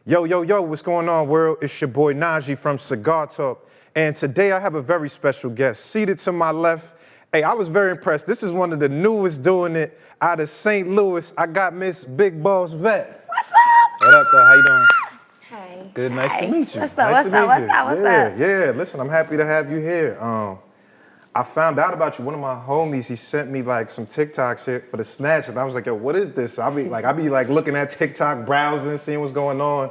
Yo, yo, yo, what's going on, world? It's your boy Najee from Cigar Talk. And today I have a very special guest seated to my left. Hey, I was very impressed. This is one of the newest doing it out of St. Louis. I got Miss Big Boss Vette. What's up? What up, though? How you doing? Hey. Good, nice to meet you. What's up? Nice to meet you. What's up? Yeah. Listen, I'm happy to have you here. I found out about you. One of my homies, he sent me like some TikTok shit for the Snatch, and I was like, yo, what is this? I be like looking at TikTok, browsing, seeing what's going on,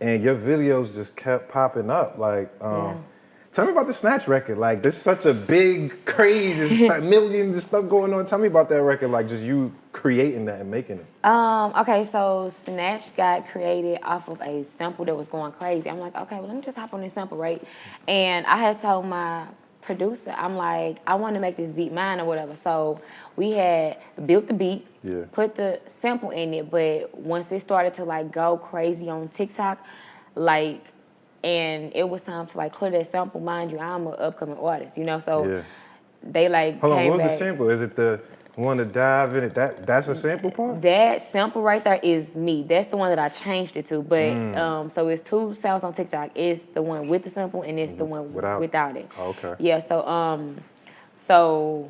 and your videos just kept popping up. Tell me about the Snatch record. Like, there's such a big craze, there's like millions of stuff going on. Tell me about that record, like just you creating that and making it. Okay, so Snatch got created off of a sample that was going crazy. I'm like, okay, well, let me just hop on this sample, right? And I had told my producer, I'm like, I want to make this beat mine or whatever. So we had built the beat, put the sample in it, but once it started to like go crazy on TikTok, like, and it was time to like clear that sample. Mind you, I'm an upcoming artist, you know, so they like Hold on, came what was back. the sample? Is it the one to dive in it? That's a sample part? That sample right there is me. That's the one that I changed it to. But so it's two sounds on TikTok. It's the one with the sample and it's the one without it. Oh, okay. Yeah. So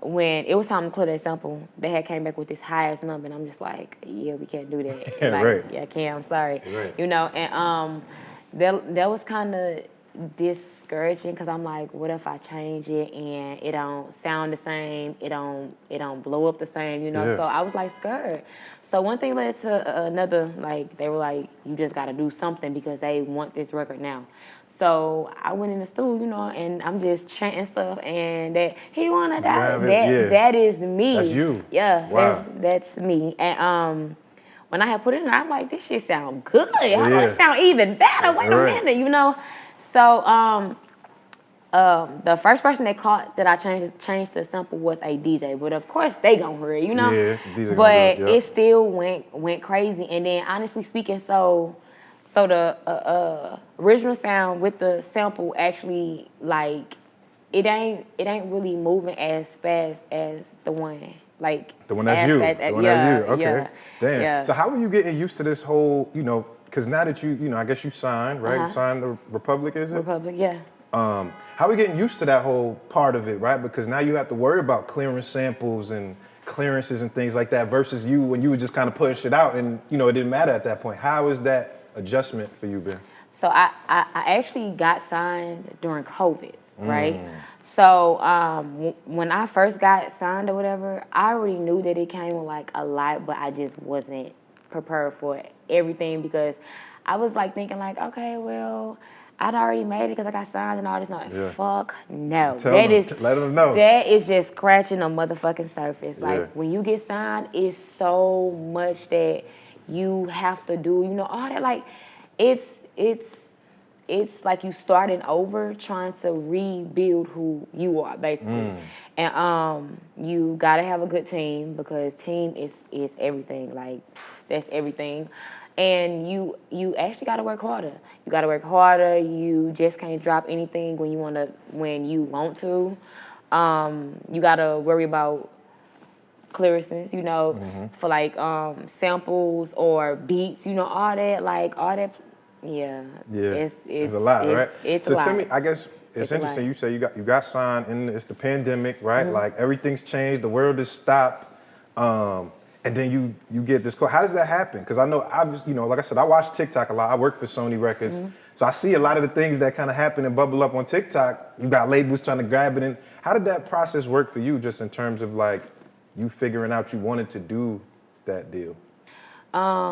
when it was time to clear that sample, they had came back with this highest number, and I'm just like, yeah, we can't do that. Yeah, like, right. Yeah, I can't. I'm sorry. Right. You know, and that was kind of discouraging because I'm like, what if I change it and it don't sound the same, it don't blow up the same, you know? Yeah. So I was like scared. So one thing led to another. Like they were like, you just got to do something because they want this record now. So I went in the studio, you know, and I'm just chanting stuff, and that he wanna die. That is me. That's you. Yeah, wow. that's me. And when I had put it in, I'm like, this shit sound good. How do it sound even better? Wait a minute, you know. So the first person they caught that I changed the sample was a DJ, but of course they gonna hear it, you know. Yeah, DJ but it still went crazy. And then honestly speaking, so the original sound with the sample actually like it ain't really moving as fast as the one. Like the one that's you. The one that's you. Okay. Yeah, damn. Yeah. So how are you getting used to this whole, you know, because now that you know, I guess you signed, right? You signed the Republic, is it? Republic, yeah. How are we getting used to that whole part of it, right? Because now you have to worry about clearing samples and clearances and things like that versus you when you were just kind of putting shit out and, you know, it didn't matter at that point. How is that adjustment for you, Ben? So I actually got signed during COVID, right? So when I first got signed or whatever, I already knew that it came with like a lot, but I just wasn't prepared for everything because I was like thinking like, okay, well, I'd already made it because I got signed and all this. Fuck no. Let them know. That is just scratching the motherfucking surface. Like when you get signed, it's so much that you have to do, you know, all that. Like it's like you starting over trying to rebuild who you are basically. And you gotta have a good team because team is everything. Like that's everything. And you actually gotta work harder. You gotta work harder. You just can't drop anything when you want to. You gotta worry about clearances, you know, for like samples or beats, you know, all that. Yeah. It's a lot, right? It's so a lot. tell me, I guess it's interesting. You say you got signed, and it's the pandemic, right? Like everything's changed, the world is stopped, and then you get this call. How does that happen? Because I know I was, you know, like I said, I watch TikTok a lot. I work for Sony Records, so I see a lot of the things that kind of happen and bubble up on TikTok. You got labels trying to grab it, and how did that process work for you, just in terms of like you figuring out you wanted to do that deal?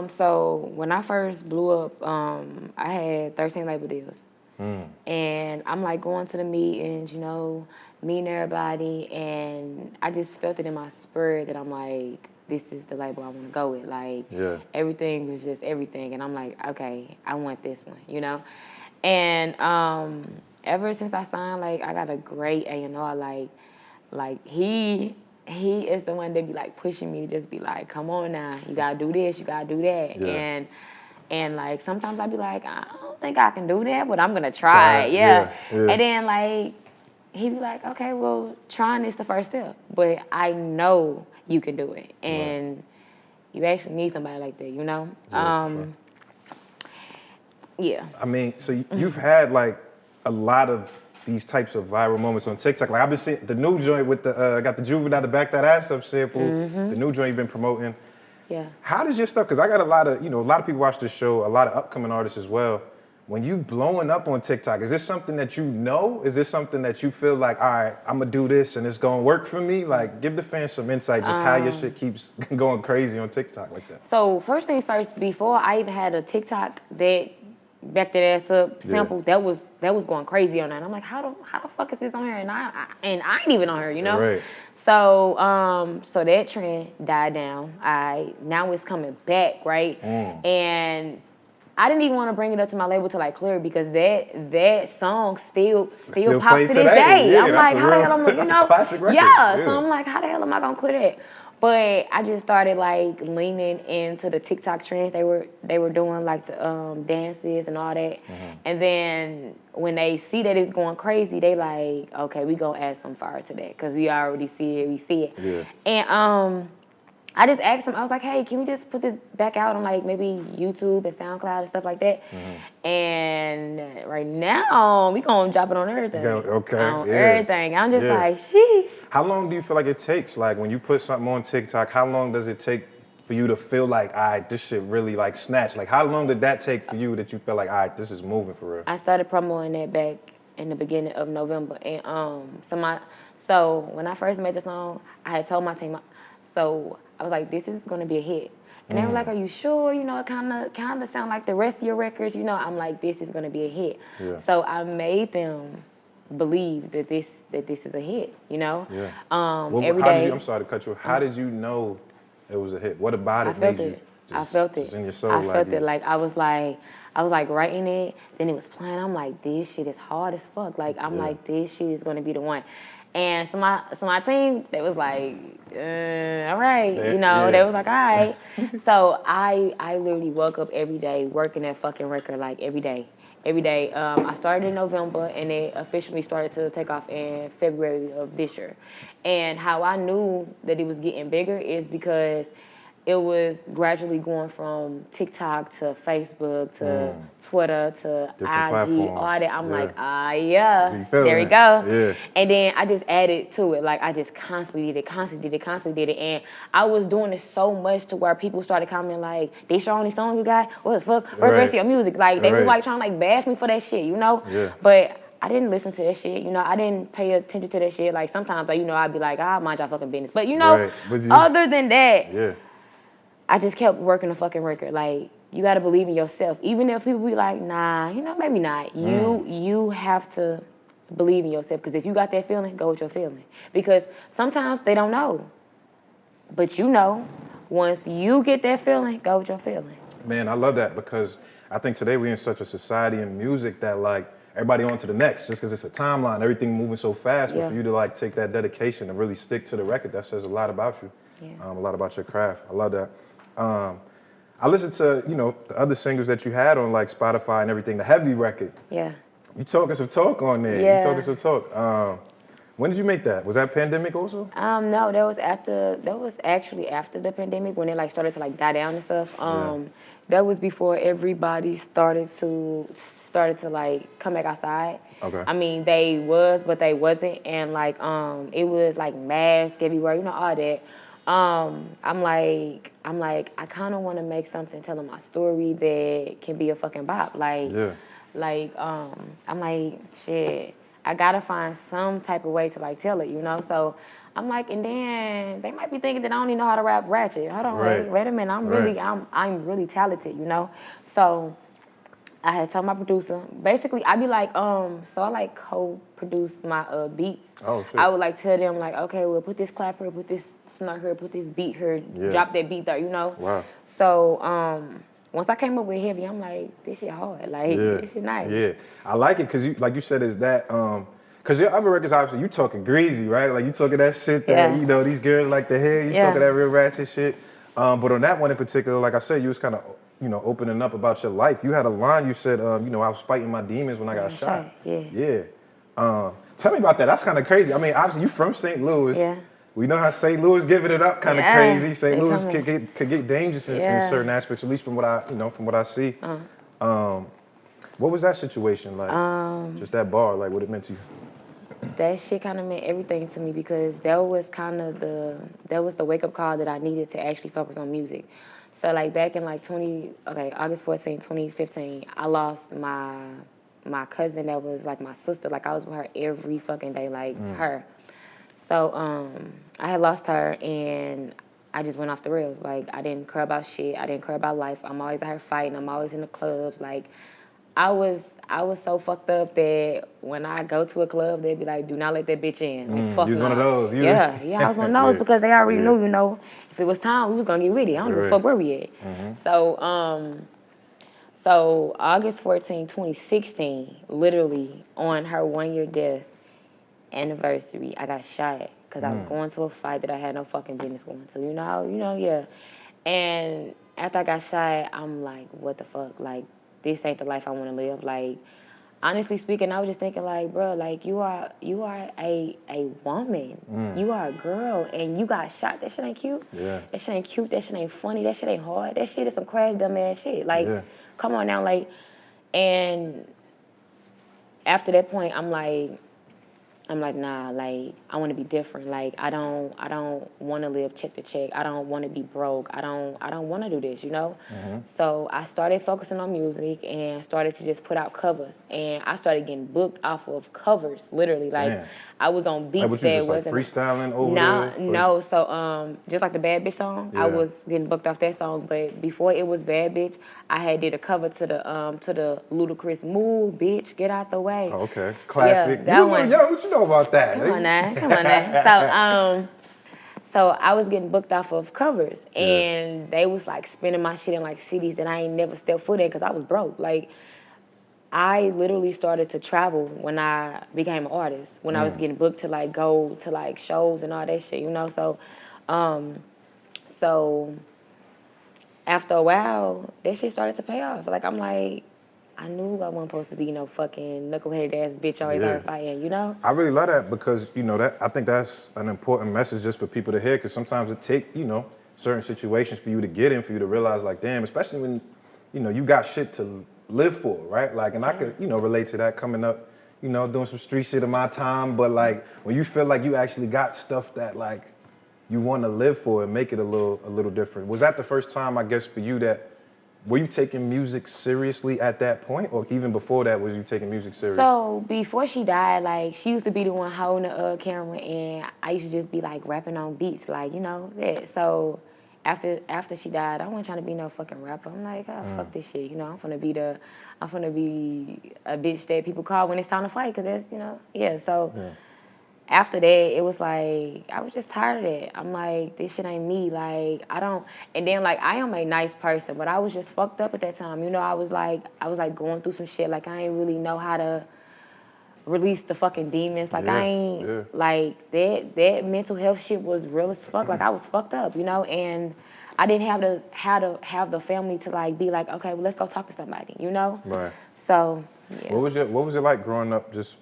So when I first blew up, I had 13 label deals. And I'm like going to the meetings, you know, meeting everybody, and I just felt it in my spirit that I'm like, this is the label I want to go with. Like, everything was just everything, and I'm like, okay, I want this one, you know? And ever since I signed, like, I got a great A&R, like he is the one that be like pushing me to just be like, come on now, you gotta do this, you gotta do that. And like sometimes I be like, I don't think I can do that, but I'm gonna try it. And then like he be like, okay, well, trying is the first step, but I know you can do it, and you actually need somebody like that, you know. Yeah. I mean, so you've had like a lot of these types of viral moments on TikTok. Like I've been seeing the new joint with the got the juvenile to back that ass up sample. The new joint you've been promoting. Yeah. How does your stuff? Because I got a lot of people watch this show. A lot of upcoming artists as well. When you blowing up on TikTok, is this something that you know? Is this something that you feel like, all right, I'm gonna do this and it's gonna work for me? Like, give the fans some insight just how your shit keeps going crazy on TikTok like that. So first things first, before I even had a TikTok that backed that ass up sample, that was going crazy on that. I'm like, how the fuck is this on here? And I ain't even on here, you know? Right. So so that trend died down. Now it's coming back, right? And I didn't even want to bring it up to my label till like clear because that song still pops to this day. Yeah, I'm like, how the hell am I, that's a classic record. Yeah, so I'm like, how the hell am I gonna clear that? But I just started like leaning into the TikTok trends. They were doing like the dances and all that. And then when they see that it's going crazy, they like, okay, we gonna add some fire to that because we already see it. Yeah. And I just asked him, I was like, hey, can we just put this back out on like maybe YouTube and SoundCloud and stuff like that? And right now, we gonna drop it on everything. Okay, on everything. I'm just like, sheesh. How long do you feel like it takes? Like when you put something on TikTok, how long does it take for you to feel like, all right, this shit really like Snatch? Like how long did that take for you that you feel like, all right, this is moving for real? I started promoting that back in the beginning of November. And so when I first made the song, I had told my team, so I was like, this is gonna be a hit. And they were like, are you sure? You know, it kind of sound like the rest of your records. You know, I'm like, this is gonna be a hit. Yeah. So I made them believe that this is a hit. You know. Yeah. Every day. I'm sorry to cut you off. How did you know it was a hit? What about it made you? I felt it. Just in your soul. I felt it. Like I was like writing it. Then it was playing. I'm like, this shit is hard as fuck. Like I'm like, this shit is gonna be the one. And so my team, they was like, all right, you know, they was like, all right. So I literally woke up every day working that fucking record, like every day. I started in November and it officially started to take off in February of this year. And how I knew that it was getting bigger is because it was gradually going from TikTok to Facebook to Twitter to different IG, platforms. all that. I'm like, there we go. Yeah. And then I just added to it. Like I just constantly did it. And I was doing it so much to where people started commenting like, this your only song you got? What the fuck? Where's the rest of your music? Like they was like trying to like bash me for that shit, you know? Yeah. But I didn't listen to that shit, you know. I didn't pay attention to that shit. Like sometimes, like, you know, I'd be like, mind y'all fucking business. But you know, other than that, I just kept working the fucking record. Like, you got to believe in yourself. Even if people be like, nah, you know, maybe not. You have to believe in yourself. Because if you got that feeling, go with your feeling. Because sometimes they don't know. But you know, once you get that feeling, go with your feeling. Man, I love that because I think today we're in such a society in music that, like, everybody on to the next just because it's a timeline. Everything moving so fast. But for you to, like, take that dedication and really stick to the record, that says a lot about you. A lot about your craft. I love that. I listened to, you know, the other singles that you had on like Spotify and everything, the Heavy record. Yeah. You talking some talk on there. Yeah. You talking some talk. When did you make that? Was that pandemic also? No, that was actually after the pandemic when it like started to like die down and stuff. That was before everybody started to like come back outside. Okay. I mean, they was, but they wasn't, and like it was like masks everywhere, you know, all that. I'm like, I kind of want to make something telling my story that can be a fucking bop. Like, I'm like, shit, I gotta find some type of way to like tell it, you know? So I'm like, and then they might be thinking that I don't even know how to rap ratchet. Hold on, wait a minute, I'm really talented, you know? So I had told my producer, basically, I'd be like, so I like co-produce my beats. Oh, shit. I would like tell them like, okay, well, put this clap here, put this snare here, put this beat here, drop that beat there, you know? Wow. So once I came up with Heavy, I'm like, this shit hard, like, this shit nice. Yeah, I like it because you, like you said, is that, because your other records, obviously, you talking greasy, right? Like, you talking that shit that, you know, these girls like to hear, you talking that real ratchet shit. But on that one in particular, like I said, you was kind of, you know, opening up about your life. You had a line, you said, you know, I was fighting my demons when I got shot. Yeah. Tell me about that. That's kind of crazy. I mean, obviously, you from St. Louis. Yeah. We know how St. Louis giving it up kind of crazy. St. Louis could get dangerous in certain aspects, at least from what I, you know, from what I see. What was that situation like? Just that bar, like what it meant to you? That shit kind of meant everything to me because that was the wake up call that I needed to actually focus on music. So like back in like August 14, 2015, I lost my cousin that was like my sister. Like I was with her every fucking day, like her. So I had lost her and I just went off the rails. Like I didn't care about shit. I didn't care about life. I'm always out here fighting. I'm always in the clubs. Like I was so fucked up that when I go to a club, they'd be like, "Do not let that bitch in." Like, fuck You was no. one of those. Yeah, I was one of those because they already Yeah. knew, if it was time, we was gonna get with it. I don't give a fuck where we at. So August 14, 2016, literally on her 1 year death anniversary, I got shot because I was going to a fight that I had no fucking business going to. Yeah. And after I got shot, I'm like, what the fuck? Like, this ain't the life I want to live. Like, honestly speaking, I was just thinking, like, bro, like you are a woman. You are a girl, and you got shot. That shit ain't cute. Yeah. That shit ain't cute. That shit ain't funny. That shit ain't hard. That shit is some crash dumb ass shit. Like, come on now, like, and after that point, I'm like, nah, like, I want to be different. Like, I don't want to live check to check. I don't want to be broke. I don't want to do this, you know? So I started focusing on music and started to just put out covers. And I started getting booked off of covers, literally. Like, I was on beats Like, that just like wasn't... freestyling over there? No, so just like the Bad Bitch song, I was getting booked off that song. But before it was Bad Bitch, I had did a cover to the Ludacris Move, Bitch, Get Out the Way. Oh, okay. Classic. Yeah, that one. Yo, what you know about that? Come on now. So I was getting booked off of covers, and they was like spinning my shit in like cities that I ain't never stepped foot in because I was broke. Like, I literally started to travel when I became an artist, when I was getting booked to like go to like shows and all that shit, you know? So, so after a while, that shit started to pay off. Like, I'm like, I knew I wasn't supposed to be no fucking knucklehead ass bitch always out fighting, you know? I really love that because, that I think that's an important message just for people to hear because sometimes it take, certain situations for you to get in, for you to realize like, damn, especially when, you got shit to live for, right? Like, and I could, relate to that coming up, doing some street shit in my time, but like when you feel like you actually got stuff that like you want to live for and make it a little different. Was that the first time, I guess, for you that were you taking music seriously at that point, or even before that, was you taking music serious? So before she died, like she used to be the one holding the camera, and I used to just be like rapping on beats, like that. So after she died, I wasn't trying to be no fucking rapper. I'm like, fuck this shit, I'm gonna be a bitch that people call when it's time to fight, cause that's So. Yeah. After that, it was like, I was just tired of that. I'm like, this shit ain't me. Like, and then like, I am a nice person, but I was just fucked up at that time. I was like going through some shit. Like, I ain't really know how to release the fucking demons. Like, I ain't, like, that mental health shit was real as fuck. Like, I was fucked up, and I didn't have the family to like, be like, okay, well, let's go talk to somebody, Right. So, yeah. What was it like growing up just,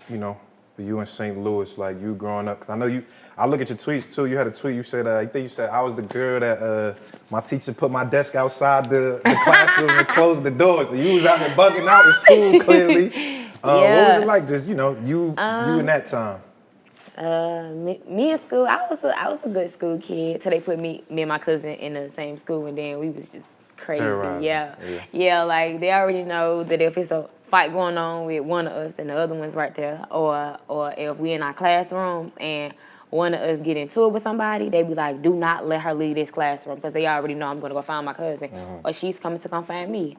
for you in St. Louis, like you growing up? Cause I know I look at your tweets too. You had a tweet, you said, I think you said, I was the girl that my teacher put my desk outside the classroom and closed the door. So you was out there bugging out in school, clearly. What was it like just, you in that time? Me in school, I was a good school kid till they put me and my cousin in the same school, and then we was just crazy. Yeah, like they already know that if it's a fight going on with one of us, then the other one's right there. Or if we in our classrooms and one of us get into it with somebody, they be like, do not let her leave this classroom, because they already know I'm gonna go find my cousin, or she's coming to come find me.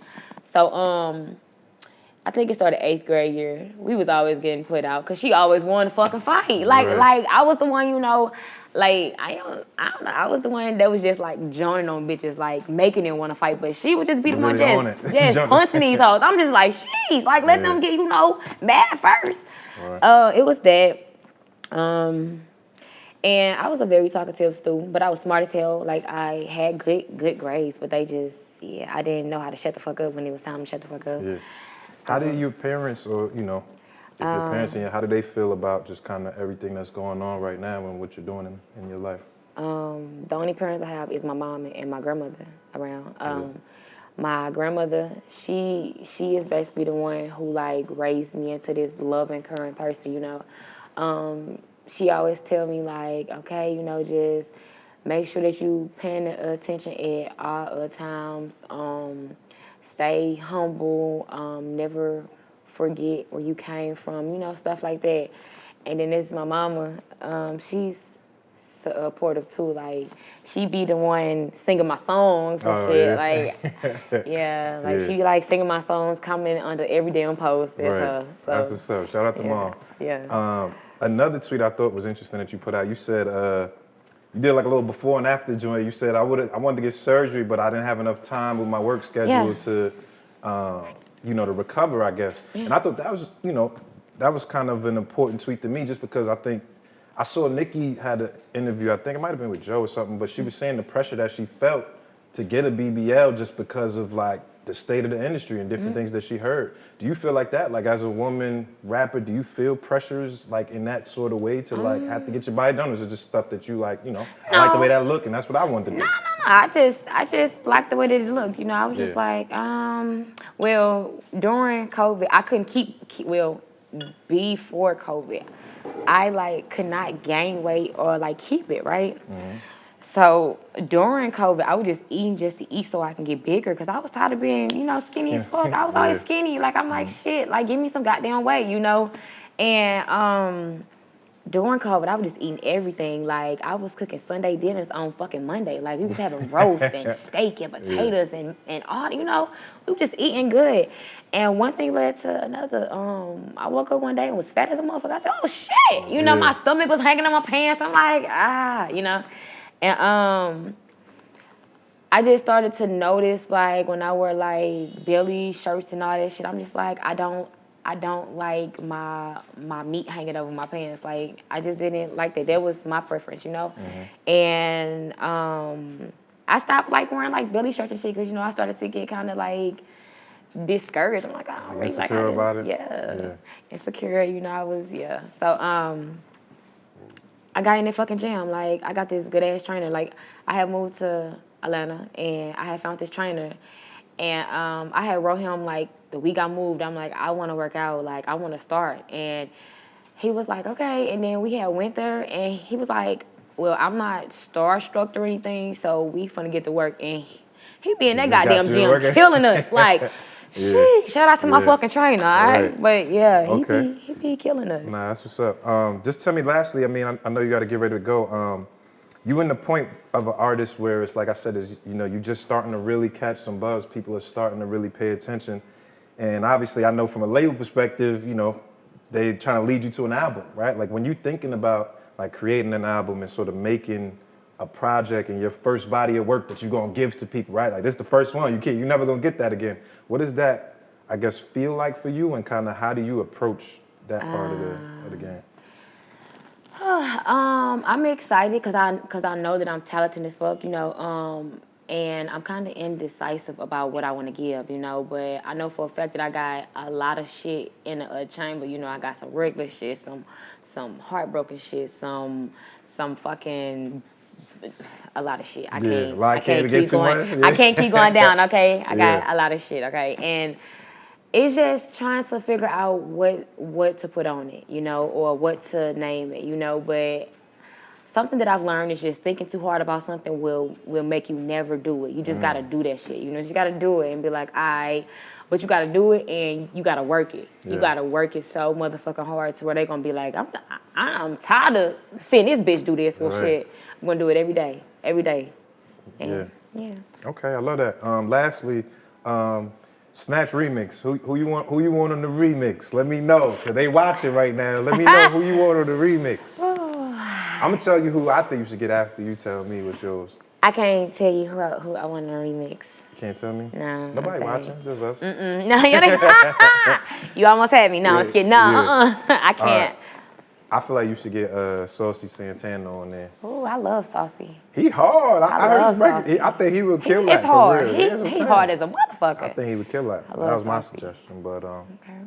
So I think it started 8th grade year. We was always getting put out because she always wanted to fucking fight. Like I was the one, like I don't know. I was the one that was just like joining on bitches, like making them want to fight. But she would just be the one just punching these hoes. I'm just like, sheesh, like let them get mad first. Right. It was that. And I was a very talkative student, but I was smart as hell. Like I had good grades, but they just I didn't know how to shut the fuck up when it was time to shut the fuck up. Yeah. How did your parents, or if your parents, how do they feel about just kind of everything that's going on right now and what you're doing in your life? The only parents I have is my mom and my grandmother around. my grandmother, she is basically the one who like raised me into this loving, current person, you know. She always tell me like, okay, you know, just make sure that you paying attention at all times. Stay humble. Never forget where you came from, you know, stuff like that. And then there's my mama. She's supportive too. Like she be the one singing my songs and shit. Yeah. Like yeah, like she like singing my songs, commenting under every damn post. That's her. So that's what's up. Shout out to Mom. Yeah. Another tweet I thought was interesting that you put out. You said you did like a little before and after joint. You said I wanted to get surgery, but I didn't have enough time with my work schedule to you know, to recover, I guess. And I thought that was, you know, that was kind of an important tweet to me, just because I think I saw Nikki had an interview, I think it might have been with Joe or something, but she was saying the pressure that she felt to get a BBL just because of like the state of the industry and different things that she heard. Do you feel like that? Like as a woman rapper, do you feel pressures like in that sort of way to like have to get your body done? Or is it just stuff that you like, you know, I like the way that look and that's what I wanted to do? No. I just like the way that it looked. You know, I was just like, well, during COVID, I couldn't before COVID, I like could not gain weight or like keep it, right? So during COVID, I was just eating just to eat so I can get bigger because I was tired of being, you know, skinny as fuck. I was always skinny. Like, I'm like, shit, like, give me some goddamn weight, you know? And during COVID, I was just eating everything. Like, I was cooking Sunday dinners on fucking Monday. Like, we was having roast and steak and potatoes and all, you know? We were just eating good. And one thing led to another. I woke up one day and was fat as a motherfucker. I said, oh, shit. You know, my stomach was hanging on my pants. I'm like, you know? And I just started to notice, like, when I wear, like, belly shirts and all that shit, I'm just like, I don't like my meat hanging over my pants. Like, I just didn't like that. That was my preference, you know? And I stopped, like, wearing, like, belly shirts and shit because, you know, I started to get kind of, like, discouraged. I'm like, I don't really like insecure about it? Yeah. Insecure, you know, I was, So, I got in that fucking gym. Like, I got this good-ass trainer. Like, I had moved to Atlanta, and I had found this trainer. And I had wrote him, like, the week I moved, I'm like, I want to work out. Like, I want to start. And he was like, okay. And then we had went there, and he was like, well, I'm not starstruck or anything, so we finna get to work. And he be in that goddamn gym killing us. Like, shit, shout out to my fucking trainer, all right? But, he be killing us. Nah, that's what's up. Just tell me lastly, I mean, I know you got to get ready to go. You in the point of an artist where it's like I said, is, you know, you just starting to really catch some buzz. People are starting to really pay attention. And obviously, I know from a label perspective, you know, they trying to lead you to an album, right? Like when you thinking about like creating an album and sort of making a project and your first body of work that you're gonna give to people, right? Like this is the first one. You're never gonna get that again. What does that, I guess, feel like for you, and kind of how do you approach that part of the game? I'm excited because I know that I'm talented as fuck, you know, and I'm kind of indecisive about what I want to give, you know, but I know for a fact that I got a lot of shit in a chamber, you know. I got some regular shit, some heartbroken shit, some fucking a lot of shit. I can't keep going. I can't keep going down, okay? I got a lot of shit, okay? And it's just trying to figure out what to put on it, you know, or what to name it, you know. But something that I've learned is just thinking too hard about something will make you never do it. You just gotta do that shit, you know. You just gotta do it and be like, all right, but you gotta do it and you gotta work it. You gotta work it so motherfucking hard to where they gonna be like, I'm tired of seeing this bitch do this. Well, shit, I'm gonna do it every day. And, Okay, I love that. Lastly, Snatch remix. Who you want on the remix? Let me know. Cause they watching right now. Let me know who you want on the remix. I'm gonna tell you who I think you should get after you tell me what's yours. I can't tell you who I want on the remix. You can't tell me? No. Nobody watching, just us. No, you almost had me. No, I'm just kidding. No, I can't. Right. I feel like you should get Saucy Santana on there. Oh, I love Saucy. He hard. I heard his record. I think he would kill that. It's hard. He hard as a motherfucker. I think he would kill that. That was my suggestion. But okay.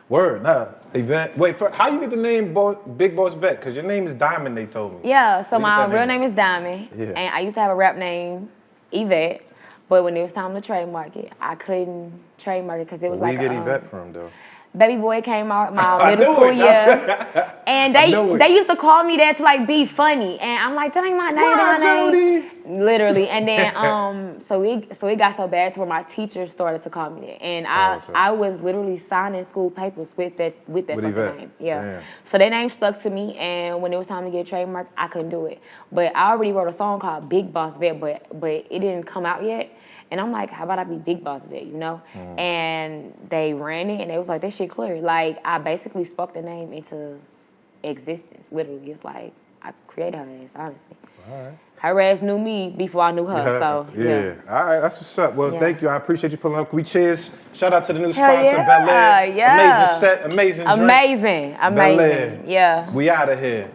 Word. Nah. Event. Wait. How you get the name Big Boss Vette? Because your name is Diamond. They told me. Yeah. So my real name is Diamond. Yeah. And I used to have a rap name, Yvette. But when it was time to trademark it, I couldn't trademark it because it was Where like you get Yvette from, though? Baby boy came out my middle school year, and they used to call me that to like be funny, and I'm like, that ain't my name, that ain't my name, literally. And then so it got so bad to where my teachers started to call me that, and I was literally signing school papers with that fucking Yvette. name, yeah. Damn. So that name stuck to me, and when it was time to get trademarked, I couldn't do it. But I already wrote a song called Big Boss Vette, but it didn't come out yet. And I'm like, how about I be Big Boss Vette, you know? And they ran it, and they was like, that shit clear. Like, I basically spoke the name into existence, literally. It's like, I created her ass, honestly. All right. Her ass knew me before I knew her, so, yeah. All right, that's what's up. Well, thank you. I appreciate you pulling up. Can we cheers? Shout out to the new Hell sponsor, yeah, Bel Air. yeah. Amazing set, amazing drink. Amazing. Bel Air. Yeah. We out of here.